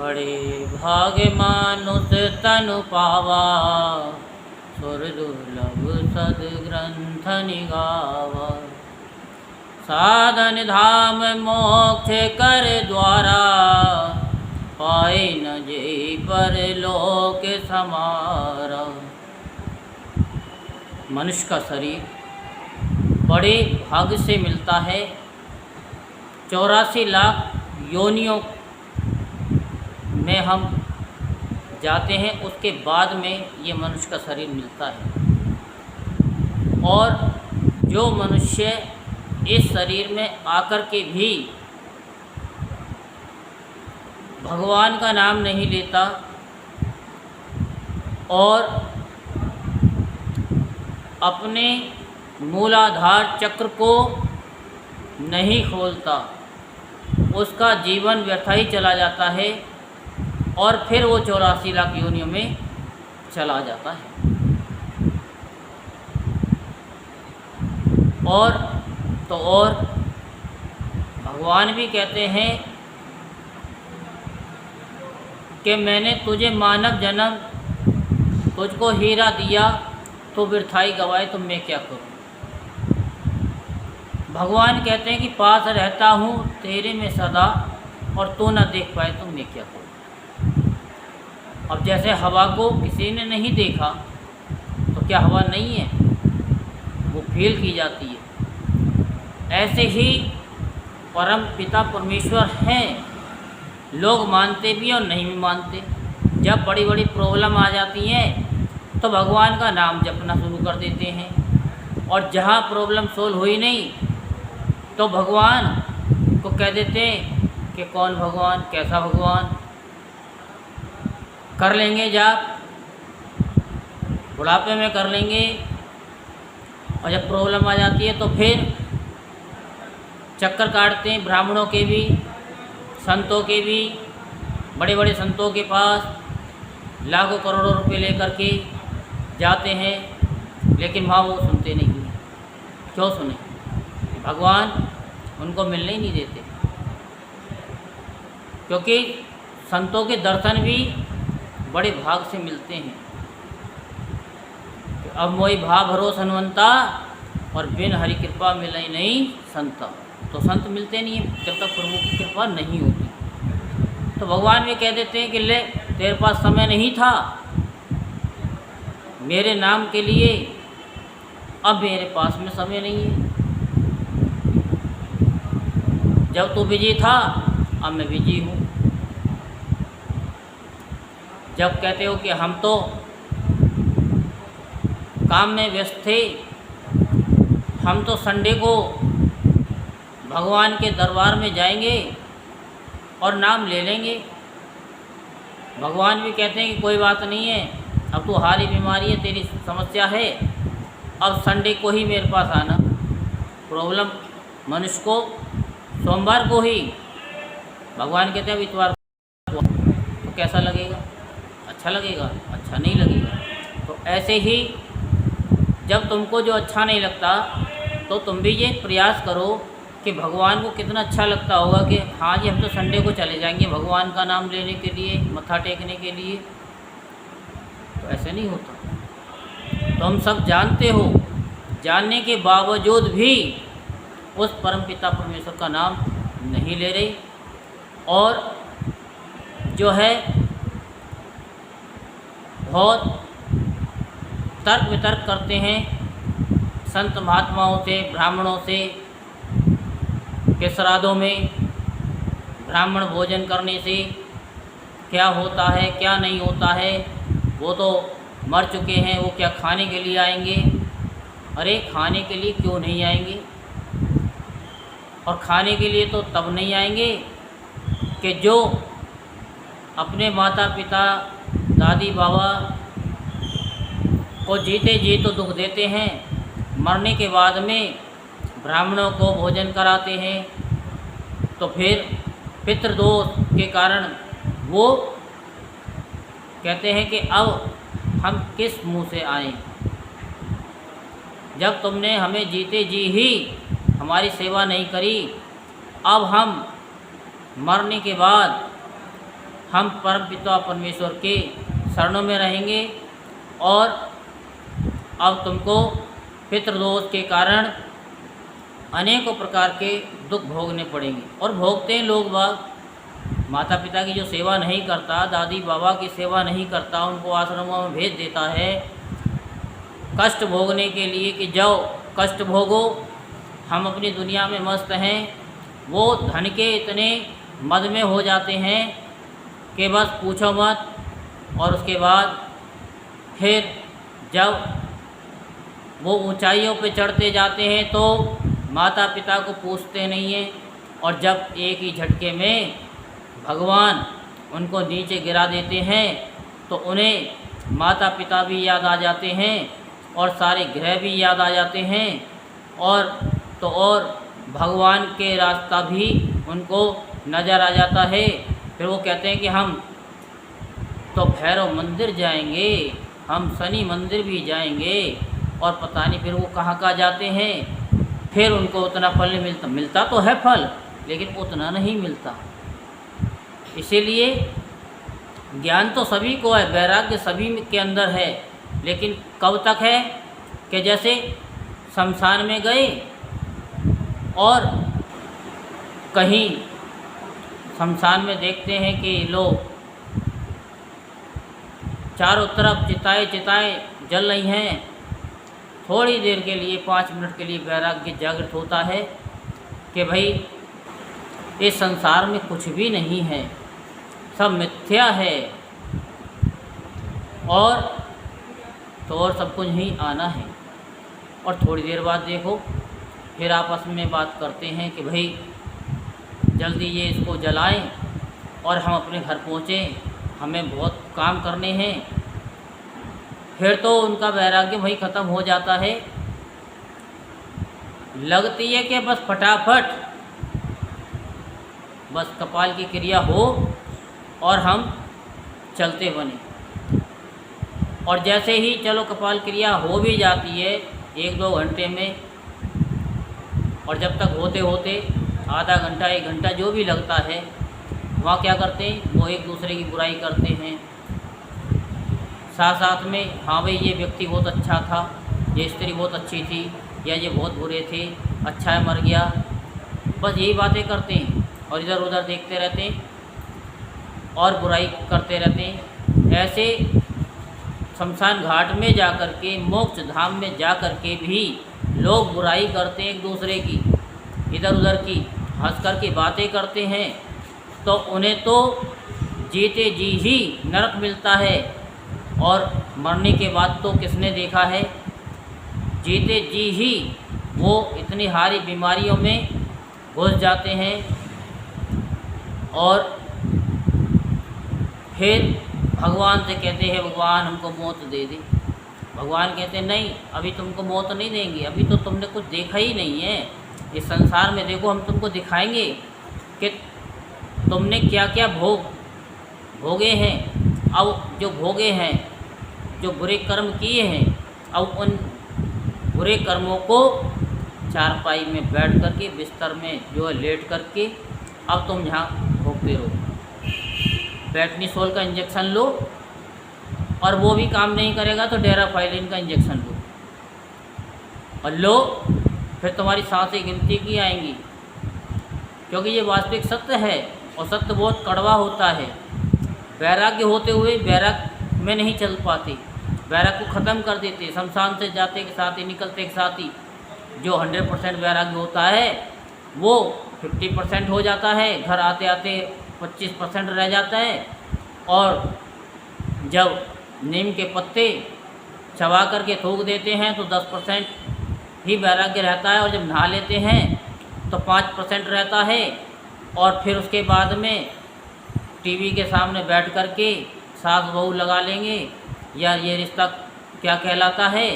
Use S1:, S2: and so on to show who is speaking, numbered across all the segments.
S1: बड़े भाग्य मानुष तनु पावा, सुर दुर्लभ सद्ग्रंथ निगावा। साधन धाम मोक्ष कर द्वारा, पाए न जे पर लोक समारा। मनुष्य का शरीर बड़े भाग्य से मिलता है। 84 लाख योनियों में हम जाते हैं, उसके बाद में ये मनुष्य का शरीर मिलता है। और जो मनुष्य इस शरीर में आकर के भी भगवान का नाम नहीं लेता और अपने मूलाधार चक्र को नहीं खोलता, उसका जीवन व्यर्थ ही चला जाता है और फिर वो 84 लाख योनियों में चला जाता है। और तो और भगवान भी कहते हैं कि मैंने तुझे मानव जन्म, तुझको हीरा दिया तो व्यर्थाई गवाए, तो मैं क्या करूं। भगवान कहते हैं कि पास रहता हूँ तेरे में सदा, और तू न देख पाए तो मैं क्या करूं। अब जैसे हवा को किसी ने नहीं देखा तो क्या हवा नहीं है, वो फील की जाती है। ऐसे ही परम पिता परमेश्वर हैं, लोग मानते भी और नहीं भी मानते। जब बड़ी बड़ी प्रॉब्लम आ जाती हैं तो भगवान का नाम जपना शुरू कर देते हैं, और जहाँ प्रॉब्लम सोल्व हुई नहीं तो भगवान को कह देते हैं कि कौन भगवान, कैसा भगवान, कर लेंगे जाप, बुढ़ापे में कर लेंगे। और जब प्रॉब्लम आ जाती है तो फिर चक्कर काटते हैं, ब्राह्मणों के भी, संतों के भी, बड़े बड़े संतों के पास लाखों करोड़ों रुपए लेकर के जाते हैं, लेकिन वहाँ वो सुनते नहीं हैं। क्यों सुने? भगवान उनको मिलने ही नहीं देते, क्योंकि संतों के दर्शन भी बड़े भाग से मिलते हैं। अब मोई भाव भरोस हनुमंता, और बिन हरि कृपा मिले नहीं संता। तो संत मिलते नहीं हैं जब तक प्रभु की कृपा नहीं होती। तो भगवान भी कह देते हैं कि ले, तेरे पास समय नहीं था मेरे नाम के लिए, अब मेरे पास में समय नहीं है। जब तू बिजी था, अब मैं बिजी हूँ। जब कहते हो कि हम तो काम में व्यस्त थे, हम तो संडे को भगवान के दरबार में जाएंगे और नाम ले लेंगे। भगवान भी कहते हैं कि कोई बात नहीं है, अब तो हारी बीमारी है, तेरी समस्या है, अब संडे को ही मेरे पास आना। प्रॉब्लम मनुष्य को सोमवार को ही, भगवान कहते हैं अब इतवार को, तो कैसा लगेगा? अच्छा लगेगा? अच्छा नहीं लगेगा। तो ऐसे ही जब तुमको जो अच्छा नहीं लगता तो तुम भी ये प्रयास करो कि भगवान को कितना अच्छा लगता होगा कि हाँ जी, हम तो संडे को चले जाएंगे भगवान का नाम लेने के लिए, मत्था टेकने के लिए। तो ऐसे नहीं होता। तो हम सब जानते हो, जानने के बावजूद भी उस परमपिता परमेश्वर का नाम नहीं ले रहे, और जो है बहुत तर्क वितर्क करते हैं संत महात्माओं से, ब्राह्मणों से, के श्राद्धों में ब्राह्मण भोजन करने से क्या होता है, क्या नहीं होता है, वो तो मर चुके हैं, वो क्या खाने के लिए आएंगे? अरे खाने के लिए क्यों नहीं आएंगे? और खाने के लिए तो तब नहीं आएंगे कि जो अपने माता पिता, दादी बाबा को जीते जी तो दुख देते हैं, मरने के बाद में ब्राह्मणों को भोजन कराते हैं, तो फिर पितृदोष के कारण वो कहते हैं कि अब हम किस मुंह से आएं, जब तुमने हमें जीते जी ही हमारी सेवा नहीं करी, अब हम मरने के बाद हम परम पिता परमेश्वर के शरणों में रहेंगे। और अब तुमको पितृदोष के कारण अनेकों प्रकार के दुख भोगने पड़ेंगे। और भोगते हैं लोग बाग। माता पिता की जो सेवा नहीं करता, दादी बाबा की सेवा नहीं करता, उनको आश्रमों में भेज देता है कष्ट भोगने के लिए कि जाओ कष्ट भोगो, हम अपनी दुनिया में मस्त हैं। वो धन के इतने मद में हो जाते हैं कि बस पूछो मत। और उसके बाद फिर जब वो ऊंचाइयों पे चढ़ते जाते हैं तो माता पिता को पूछते नहीं हैं। और जब एक ही झटके में भगवान उनको नीचे गिरा देते हैं तो उन्हें माता पिता भी याद आ जाते हैं और सारे ग्रह भी याद आ जाते हैं। और भगवान के रास्ता भी उनको नज़र आ जाता है। फिर वो कहते हैं कि हम तो भैरव मंदिर जाएंगे, हम शनि मंदिर भी जाएंगे, और पता नहीं फिर वो कहाँ जाते हैं। फिर उनको उतना फल नहीं मिलता तो है फल, लेकिन उतना नहीं मिलता। इसीलिए ज्ञान तो सभी को है, वैराग्य सभी के अंदर है, लेकिन कब तक है कि जैसे शमशान में गए और कहीं शमशान में देखते हैं कि लोग चारों तरफ चिताएं जल रही हैं। थोड़ी देर के लिए 5 मिनट के लिए वैराग्य जागृत होता है कि भाई इस संसार में कुछ भी नहीं है, सब मिथ्या है, और तो और सब कुछ ही आना है। और थोड़ी देर बाद देखो फिर आपस में बात करते हैं कि भाई जल्दी ये इसको जलाएं और हम अपने घर पहुँचें, हमें बहुत काम करने हैं। फिर तो उनका वैराग्य वही ख़त्म हो जाता है। लगती है कि बस फटाफट बस कपाल की क्रिया हो और हम चलते बने। और जैसे ही चलो कपाल क्रिया हो भी जाती है 1-2 घंटे में, और जब तक होते होते आधा घंटा 1 घंटा जो भी लगता है, वहाँ क्या करते हैं, वो एक दूसरे की बुराई करते हैं। साथ में हाँ भाई ये व्यक्ति बहुत अच्छा था, ये स्त्री बहुत अच्छी थी, या ये बहुत बुरे थे, अच्छा है मर गया, बस यही बातें करते हैं और इधर उधर देखते रहते हैं और बुराई करते रहते हैं। ऐसे शमशान घाट में जा कर के, मोक्ष धाम में जा कर के भी लोग बुराई करते हैं एक दूसरे की, इधर उधर की, हंस कर के बातें करते हैं। तो उन्हें तो जीते जी ही नरक मिलता है, और मरने के बाद तो किसने देखा है, जीते जी ही वो इतनी हारी बीमारियों में घुस जाते हैं। और फिर भगवान से कहते हैं भगवान हमको मौत दे दे। भगवान कहते हैं नहीं, अभी तुमको मौत नहीं देंगे, अभी तो तुमने कुछ देखा ही नहीं है। इस संसार में देखो हम तुमको दिखाएंगे कि तुमने क्या क्या भोगे हैं। अब जो भोगे हैं, जो बुरे कर्म किए हैं, अब उन बुरे कर्मों को चारपाई में बैठ करके, बिस्तर में जो है लेट करके, अब तुम यहाँ भोगते रहो। बेटनीसोल का इंजेक्शन लो, और वो भी काम नहीं करेगा तो डेराफाइलिन का इंजेक्शन लो, और लो फिर तुम्हारी सांसें गिनती की आएंगी। क्योंकि ये वास्तविक सत्य है, और सत्य बहुत कड़वा होता है। वैराग्य होते हुए वैराग्य में नहीं चल पाते, वैराग्य को ख़त्म कर देते। शमशान से जाते के साथ ही, निकलते के साथ ही जो 100% वैराग्य होता है वो 50% हो जाता है, घर आते आते 25% रह जाता है। और जब नीम के पत्ते चबा करके थूक देते हैं तो 10% ही वैराग्य रहता है, और जब नहा लेते हैं तो 5% रहता है। और फिर उसके बाद में टीवी के सामने बैठ कर के सास बहू लगा लेंगे, यार ये रिश्ता क्या कहलाता है,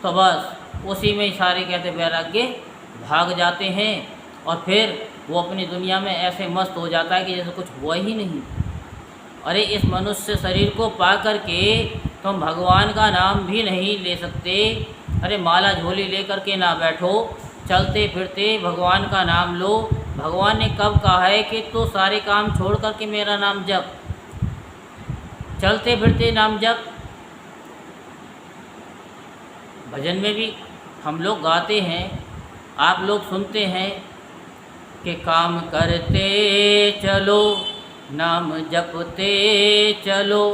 S1: तो बस उसी में ही सारे कहते वैराग्य भाग जाते हैं। और फिर वो अपनी दुनिया में ऐसे मस्त हो जाता है कि जैसे कुछ हुआ ही नहीं। अरे इस मनुष्य शरीर को पा करके तुम भगवान का नाम भी नहीं ले सकते। अरे माला झोली ले करके ना बैठो, चलते फिरते भगवान का नाम लो। भगवान ने कब कहा है कि तो सारे काम छोड़ करके मेरा नाम जप। चलते फिरते नाम जप। भजन में भी हम लोग गाते हैं, आप लोग सुनते हैं कि काम करते चलो नाम जपते चलो,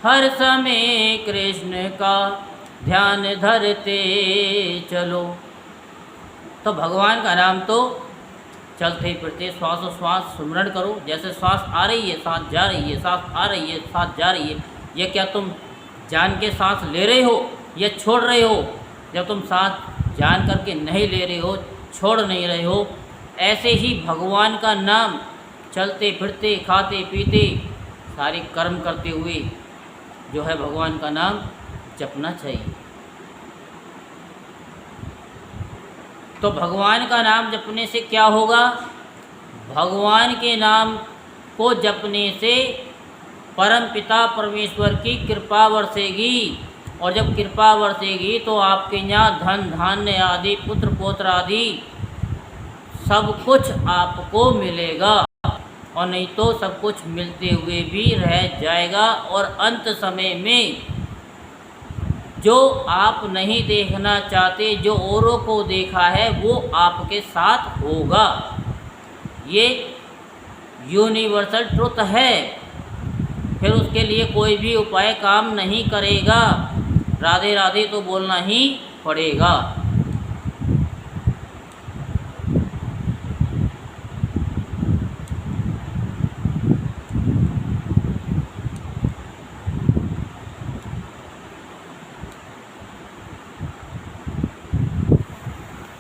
S1: हर समय कृष्ण का ध्यान धरते चलो। तो भगवान का नाम तो चलते फिरते श्वासोश्वास सुमरण करो। जैसे श्वास आ रही है सांस जा रही है, सांस आ रही है सांस जा रही है। ये क्या तुम जान के सांस ले रहे हो या छोड़ रहे हो? जब तुम सांस जान करके नहीं ले रहे हो, छोड़ नहीं रहे हो, ऐसे ही भगवान का नाम चलते फिरते खाते पीते सारे कर्म करते हुए जो है भगवान का नाम जपना चाहिए। तो भगवान का नाम जपने से क्या होगा? भगवान के नाम को जपने से परम पिता परमेश्वर की कृपा बरसेगी, और जब कृपा बरसेगी तो आपके यहाँ धन धान्य आदि पुत्र पौत्र आदि सब कुछ आपको मिलेगा, और नहीं तो सब कुछ मिलते हुए भी रह जाएगा। और अंत समय में जो आप नहीं देखना चाहते, जो औरों को देखा है, वो आपके साथ होगा। ये यूनिवर्सल ट्रुथ है। फिर उसके लिए कोई भी उपाय काम नहीं करेगा, राधे राधे तो बोलना ही पड़ेगा।